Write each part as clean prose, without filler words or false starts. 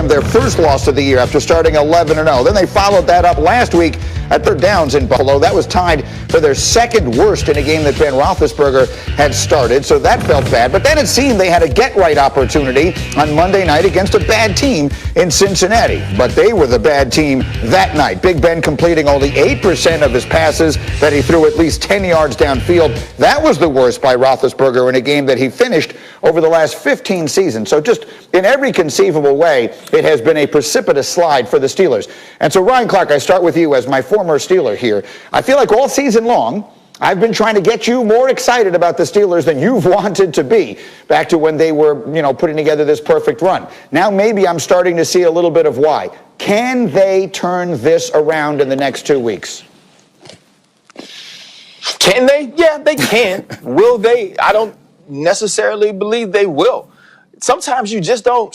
Their first loss of the year after starting 11-0. Then they followed that up last week at third downs in Buffalo. That was tied for their second worst in a game that Ben Roethlisberger had started, so that felt bad. But then it seemed they had a get-right opportunity on Monday night against a bad team in Cincinnati. But they were the bad team that night. Big Ben completing only 8% of his passes that he threw at least 10 yards downfield. That was the worst by Roethlisberger in a game that he finished over the last 15 seasons. So just in every conceivable way, it has been a precipitous slide for the Steelers. And so, Ryan Clark, I start with you as my former Steeler here. I feel like all season long, I've been trying to get you more excited about the Steelers than you've wanted to be back to when they were, putting together this perfect run. Now maybe I'm starting to see a little bit of why. Can they turn this around in the next 2 weeks? Can they? Yeah, they can. Will they? I don't necessarily believe they will. Sometimes you just don't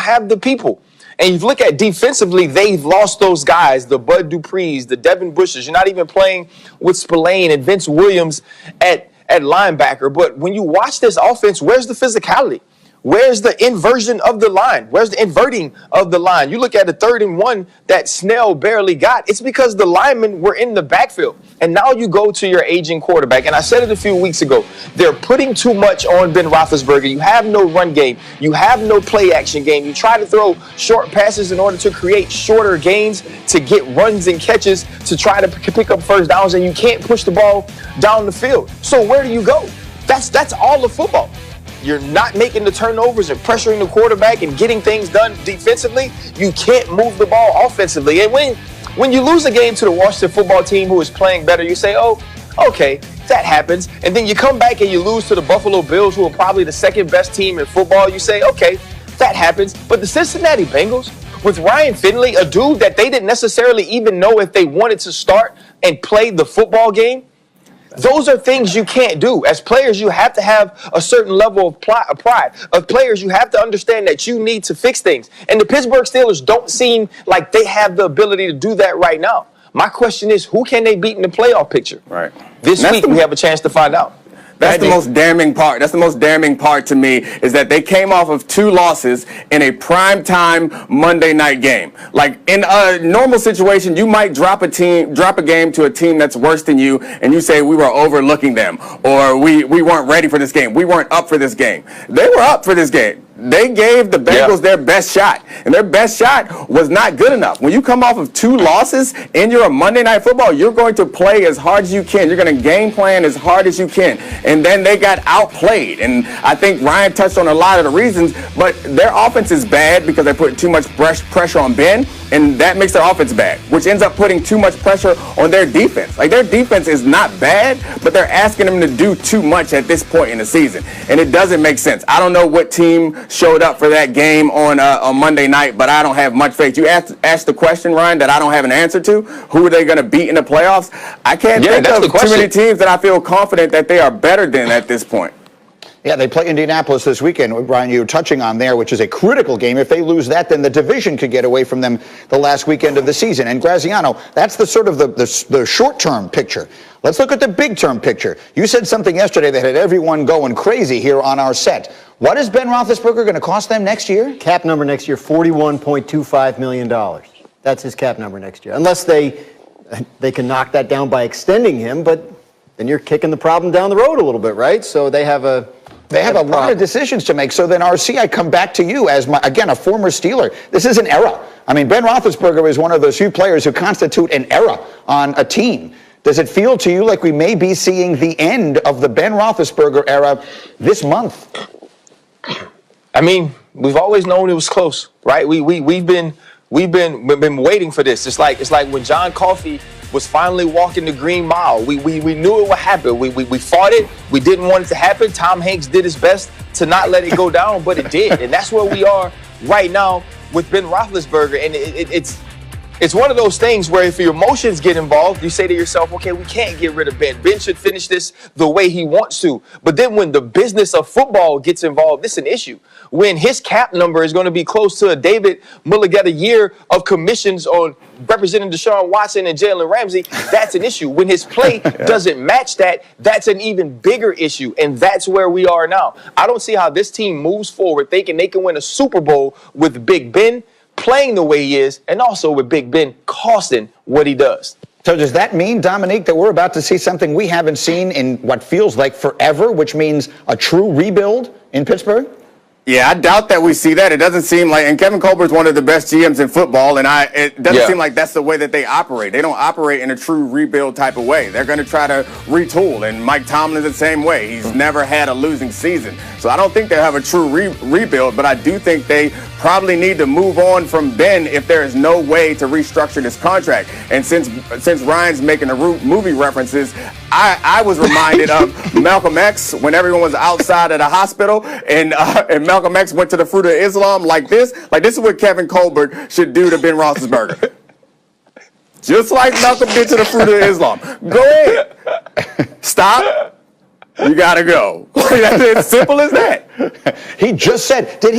have the people. And you look at defensively, they've lost those guys, the Bud Duprees, the Devin Bushes. You're not even playing with Spillane and Vince Williams at linebacker. But when you watch this offense, where's the physicality? Where's the inversion of the line? Where's the inverting of the line? You look at the 3rd and 1 that Snell barely got. It's because the linemen were in the backfield. And now you go to your aging quarterback. And I said it a few weeks ago. They're putting too much on Ben Roethlisberger. You have no run game. You have no play action game. You try to throw short passes in order to create shorter gains, to get runs and catches, to try to pick up first downs. And you can't push the ball down the field. So where do you go? That's all of football. You're not making the turnovers and pressuring the quarterback and getting things done defensively. You can't move the ball offensively. And when you lose a game to the Washington football team who is playing better, you say, oh, okay, that happens. And then you come back and you lose to the Buffalo Bills, who are probably the second best team in football. You say, okay, that happens. But the Cincinnati Bengals, with Ryan Finley, a dude that they didn't necessarily even know if they wanted to start and play the football game, those are things you can't do. As players, you have to have a certain level of pride. As players, you have to understand that you need to fix things. And the Pittsburgh Steelers don't seem like they have the ability to do that right now. My question is, who can they beat in the playoff picture? Right. This week, we have a chance to find out. That's the most damning part. That's the most damning part to me, is that they came off of 2 losses in a primetime Monday night game. Like, in a normal situation, you might drop a game to a team that's worse than you, and you say we were overlooking them, or we weren't ready for this game. We weren't up for this game. They were up for this game. They gave the Bengals their best shot, and their best shot was not good enough. When you come off of 2 losses and you're a Monday Night Football, you're going to play as hard as you can. You're going to game plan as hard as you can. And then they got outplayed. And I think Ryan touched on a lot of the reasons, but their offense is bad because they put too much pressure on Ben, and that makes their offense bad, which ends up putting too much pressure on their defense. Like, their defense is not bad, but they're asking them to do too much at this point in the season. And it doesn't make sense. I don't know what team showed up for that game on Monday night, but I don't have much faith. You asked the question, Ryan, that I don't have an answer to. Who are they going to beat in the playoffs? I can't think of too many teams that I feel confident that they are better than at this point. Yeah, they play Indianapolis this weekend, Brian, you're touching on there, which is a critical game. If they lose that, then the division could get away from them the last weekend of the season. And Graziano, that's the sort of the short-term picture. Let's look at the big-term picture. You said something yesterday that had everyone going crazy here on our set. What is Ben Roethlisberger going to cost them next year? Cap number next year, $41.25 million. That's his cap number next year. Unless they can knock that down by extending him, but then you're kicking the problem down the road a little bit, right? So they have a lot of decisions to make. So then, RC, I come back to you as, a former Steeler. This is an era. I mean, Ben Roethlisberger is one of those few players who constitute an era on a team. Does it feel to you like we may be seeing the end of the Ben Roethlisberger era this month? I mean, we've always known it was close, right? We've been waiting for this. It's like when John Coffey was finally walking the Green Mile. We knew it would happen. We fought it. We didn't want it to happen. Tom Hanks did his best to not let it go down, but it did. And that's where we are right now with Ben Roethlisberger. And It's one of those things where if your emotions get involved, you say to yourself, okay, we can't get rid of Ben. Ben should finish this the way he wants to. But then when the business of football gets involved, it's an issue. When his cap number is going to be close to a David Mulligata year of commissions on representing Deshaun Watson and Jalen Ramsey, that's an issue. When his play doesn't match that, that's an even bigger issue. And that's where we are now. I don't see how this team moves forward thinking they can win a Super Bowl with Big Ben playing the way he is, and also with Big Ben costing what he does. So does that mean, Dominique, that we're about to see something we haven't seen in what feels like forever, which means a true rebuild in Pittsburgh? Yeah, I doubt that we see that. It doesn't seem like, and Kevin Colbert's one of the best GMs in football, and it doesn't seem like that's the way that they operate. They don't operate in a true rebuild type of way. They're going to try to retool, and Mike Tomlin's the same way. He's never had a losing season. So I don't think they have a true rebuild, but I do think they probably need to move on from Ben if there is no way to restructure this contract. And since Ryan's making the movie references, I was reminded of Malcolm X when everyone was outside of the hospital, and Malcolm X went to the Fruit of Islam like this. Like, this is what Kevin Colbert should do to Ben Roethlisberger. Just like Malcolm did to the Fruit of Islam. Go ahead. Stop. You gotta go. It's as simple as that. He just said, did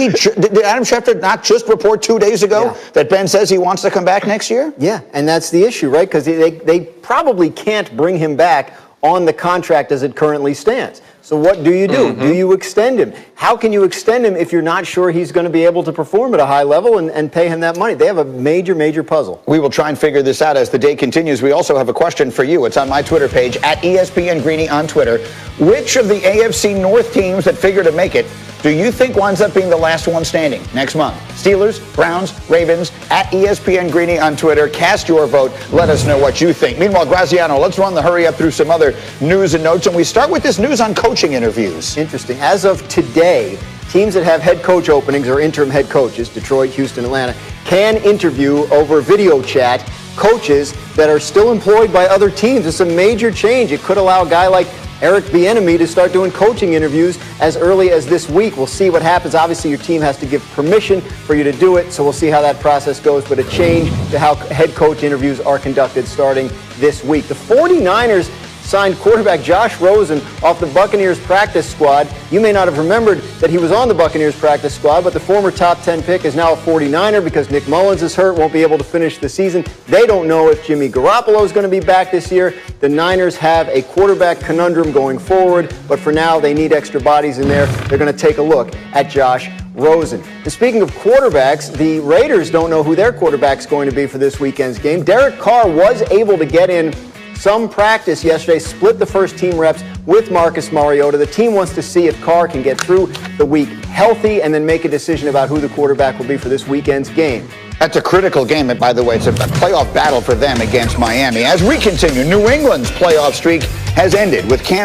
Adam Schefter not just report 2 days ago that Ben says he wants to come back next year? Yeah, and that's the issue, right? Because they probably can't bring him back on the contract as it currently stands. So what do you do? Do you extend him? How can you extend him if you're not sure he's going to be able to perform at a high level and pay him that money? They have a major, major puzzle. We will try and figure this out as the day continues. We also have a question for you. It's on my Twitter page, at ESPN Greeny on Twitter. Which of the AFC North teams that figure to make it do you think winds up being the last one standing next month? Steelers, Browns, Ravens, at ESPN Greeny on Twitter. Cast your vote. Let us know what you think. Meanwhile, Graziano, let's run the hurry up through some other news and notes. And we start with this news on coaching interviews. Interesting. As of today, teams that have head coach openings or interim head coaches, Detroit, Houston, Atlanta, can interview over video chat coaches that are still employed by other teams. It's a major change. It could allow a guy like Eric Bieniemy to start doing coaching interviews as early as this week. We'll see what happens. Obviously, your team has to give permission for you to do it, so we'll see how that process goes. But a change to how head coach interviews are conducted starting this week. The 49ers signed quarterback Josh Rosen off the Buccaneers practice squad. You may not have remembered that he was on the Buccaneers practice squad, but the former top 10 pick is now a 49er because Nick Mullins is hurt, won't be able to finish the season. They don't know if Jimmy Garoppolo is going to be back this year. The Niners have a quarterback conundrum going forward, but for now they need extra bodies in there. They're going to take a look at Josh Rosen. And speaking of quarterbacks, the Raiders don't know who their quarterback's going to be for this weekend's game. Derek Carr was able to get in some practice yesterday, split the first team reps with Marcus Mariota. The team wants to see if Carr can get through the week healthy and then make a decision about who the quarterback will be for this weekend's game. That's a critical game, and by the way, it's a playoff battle for them against Miami. As we continue, New England's playoff streak has ended with Cam